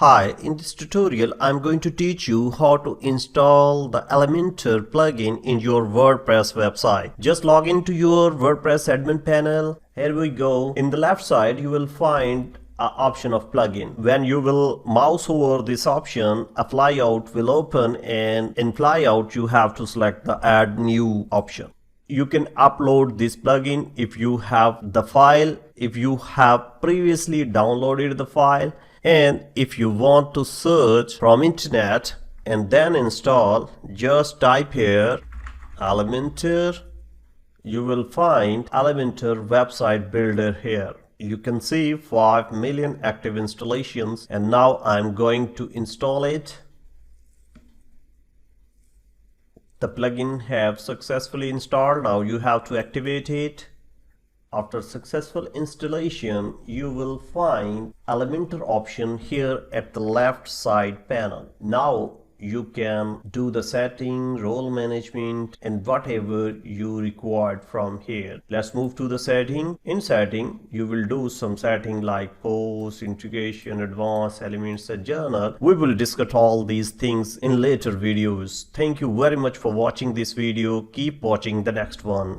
Hi, in this tutorial I'm going to teach you how to install the Elementor plugin in your WordPress website. Just log into your WordPress admin panel. Here we go. In the left side you will find an option of plugin. When you will mouse over this option, a flyout will open, and in flyout you have to select the add new option. You can upload this plugin if you have the file, if you have previously downloaded the file, and if you want to search from internet and then install, just type here Elementor. You will find Elementor website builder here. You can see 5 million active installations, and now I'm going to install it. The plugin have successfully installed. Now you have to activate it. After successful installation, you will find Elementor option here at the left side panel. Now you can do the setting, role management, and whatever you required from here. Let's move to the setting. In setting, you will do some setting like post, integration, advanced elements, and journal. We will discuss all these things in later videos. Thank you very much for watching this video. Keep watching the next one.